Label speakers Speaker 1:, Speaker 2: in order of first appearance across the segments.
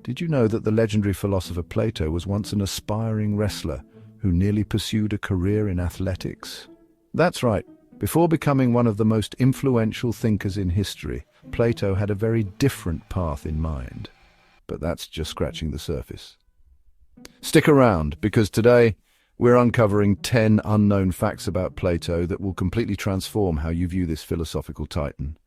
Speaker 1: Did you know that the legendary philosopher Plato was once an aspiring wrestler who nearly pursued a career in athletics? That's right. Before becoming one of the most influential thinkers in history, Plato had a very different path in mind. But that's just scratching the surface. Stick around, because today we're uncovering 10 unknown facts about Plato that will completely transform how you view this philosophical titan.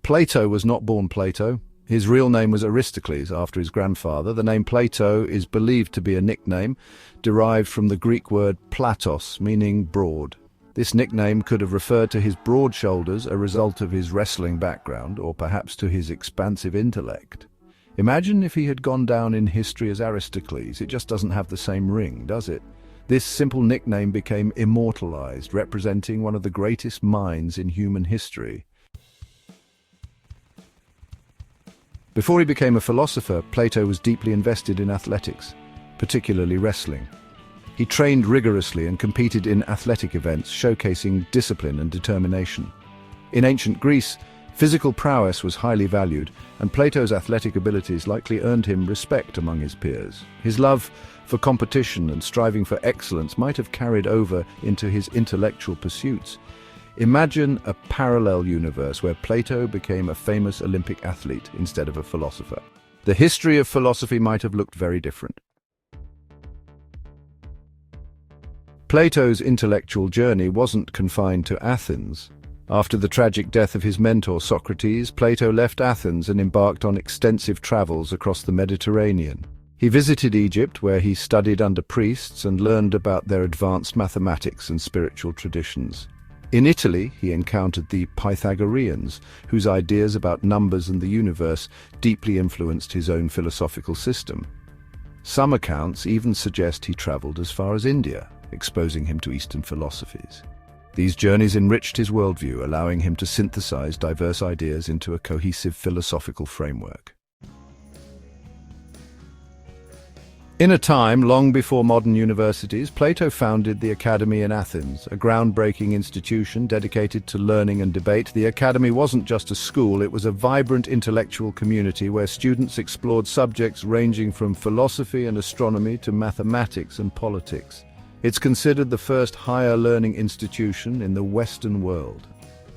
Speaker 1: Plato was not born Plato. His real name was Aristocles, after his grandfather. The name Plato is believed to be a nickname derived from the Greek word platos, meaning broad. This nickname could have referred to his broad shoulders, a result of his wrestling background, or perhaps to his expansive intellect. Imagine if he had gone down in history as Aristocles. It just doesn't have the same ring, does it? This simple nickname became immortalized, representing one of the greatest minds in human history. Before he became a philosopher, Plato was deeply invested in athletics, particularly wrestling. He trained rigorously and competed in athletic events, showcasing discipline and determination. In ancient Greece, physical prowess was highly valued, and Plato's athletic abilities likely earned him respect among his peers. His love for competition and striving for excellence might have carried over into his intellectual pursuits. Imagine a parallel universe where Plato became a famous Olympic athlete instead of a philosopher. The history of philosophy might have looked very different. Plato's intellectual journey wasn't confined to Athens. After the tragic death of his mentor Socrates, Plato left Athens and embarked on extensive travels across the Mediterranean. He visited Egypt, where he studied under priests and learned about their advanced mathematics and spiritual traditions. In Italy, he encountered the Pythagoreans, whose ideas about numbers and the universe deeply influenced his own philosophical system. Some accounts even suggest he traveled as far as India, exposing him to Eastern philosophies. These journeys enriched his worldview, allowing him to synthesize diverse ideas into a cohesive philosophical framework. In a time long before modern universities, Plato founded the Academy in Athens, a groundbreaking institution dedicated to learning and debate. The Academy wasn't just a school, it was a vibrant intellectual community where students explored subjects ranging from philosophy and astronomy to mathematics and politics. It's considered the first higher learning institution in the Western world.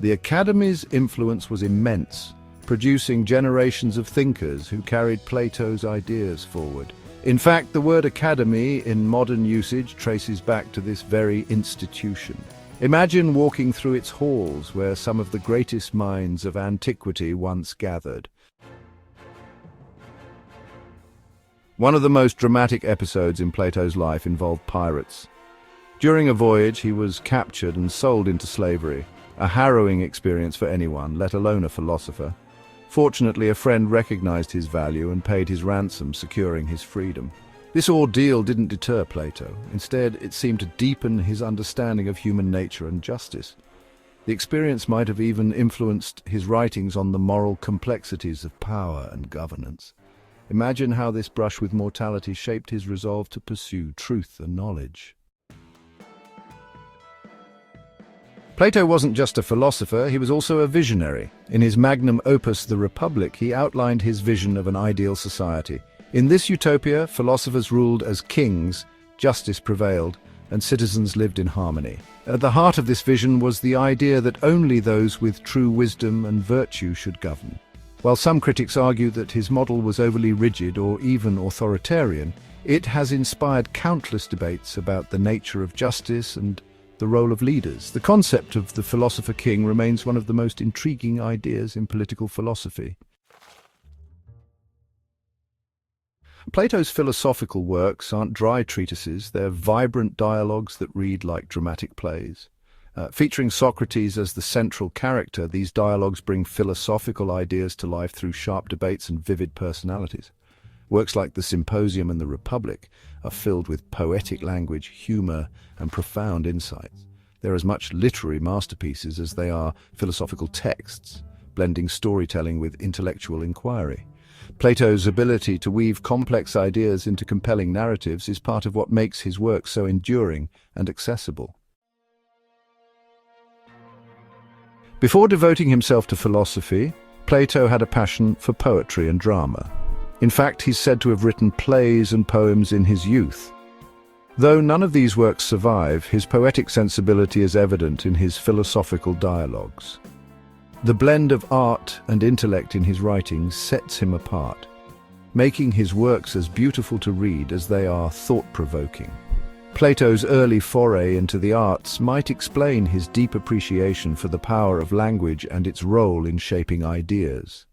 Speaker 1: The Academy's influence was immense, producing generations of thinkers who carried Plato's ideas forward. In fact, the word academy in modern usage traces back to this very institution. Imagine walking through its halls where some of the greatest minds of antiquity once gathered. One of the most dramatic episodes in Plato's life involved pirates. During a voyage, he was captured and sold into slavery, a harrowing experience for anyone, let alone a philosopher. Fortunately, a friend recognized his value and paid his ransom, securing his freedom. This ordeal didn't deter Plato. Instead, it seemed to deepen his understanding of human nature and justice. The experience might have even influenced his writings on the moral complexities of power and governance. Imagine how this brush with mortality shaped his resolve to pursue truth and knowledge. Plato wasn't just a philosopher, he was also a visionary. In his magnum opus, The Republic, he outlined his vision of an ideal society. In this utopia, philosophers ruled as kings, justice prevailed, and citizens lived in harmony. At the heart of this vision was the idea that only those with true wisdom and virtue should govern. While some critics argue that his model was overly rigid or even authoritarian, it has inspired countless debates about the nature of justice and the role of leaders. The concept of the philosopher king remains one of the most intriguing ideas in political philosophy. Plato's philosophical works aren't dry treatises, they're vibrant dialogues that read like dramatic plays. Featuring Socrates as the central character, these dialogues bring philosophical ideas to life through sharp debates and vivid personalities. Works like the Symposium and the Republic are filled with poetic language, humor, and profound insights. They're as much literary masterpieces as they are philosophical texts, blending storytelling with intellectual inquiry. Plato's ability to weave complex ideas into compelling narratives is part of what makes his work so enduring and accessible. Before devoting himself to philosophy, Plato had a passion for poetry and drama. In fact, he's said to have written plays and poems in his youth. Though none of these works survive, his poetic sensibility is evident in his philosophical dialogues. The blend of art and intellect in his writings sets him apart, making his works as beautiful to read as they are thought-provoking. Plato's early foray into the arts might explain his deep appreciation for the power of language and its role in shaping ideas.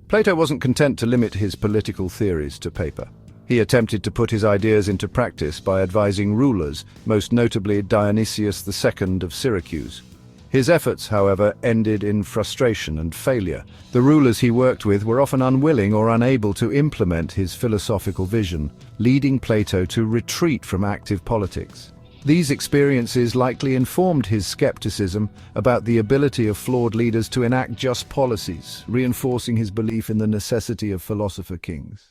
Speaker 1: Plato wasn't content to limit his political theories to paper. He attempted to put his ideas into practice by advising rulers, most notably Dionysius II of Syracuse. His efforts, however, ended in frustration and failure. The rulers he worked with were often unwilling or unable to implement his philosophical vision, leading Plato to retreat from active politics. These experiences likely informed his skepticism about the ability of flawed leaders to enact just policies, reinforcing his belief in the necessity of philosopher kings.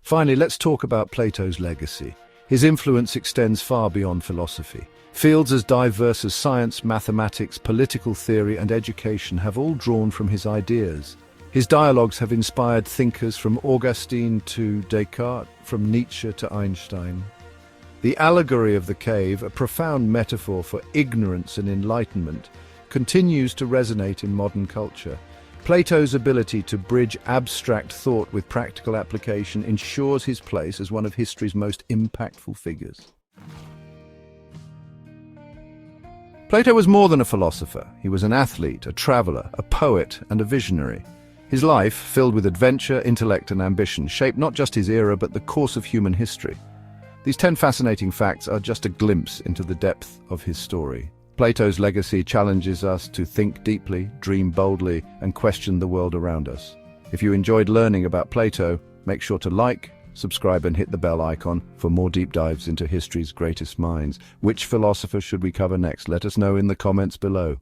Speaker 1: Finally, let's talk about Plato's legacy. His influence extends far beyond philosophy. Fields as diverse as science, mathematics, political theory, and education have all drawn from his ideas. His dialogues have inspired thinkers from Augustine to Descartes, from Nietzsche to Einstein. The allegory of the cave, a profound metaphor for ignorance and enlightenment, continues to resonate in modern culture. Plato's ability to bridge abstract thought with practical application ensures his place as one of history's most impactful figures. Plato was more than a philosopher. He was an athlete, a traveler, a poet, and a visionary. His life, filled with adventure, intellect, and ambition, shaped not just his era but the course of human history. These 10 fascinating facts are just a glimpse into the depth of his story. Plato's legacy challenges us to think deeply, dream boldly, and question the world around us. If you enjoyed learning about Plato, make sure to like, subscribe, and hit the bell icon for more deep dives into history's greatest minds. Which philosopher should we cover next? Let us know in the comments below.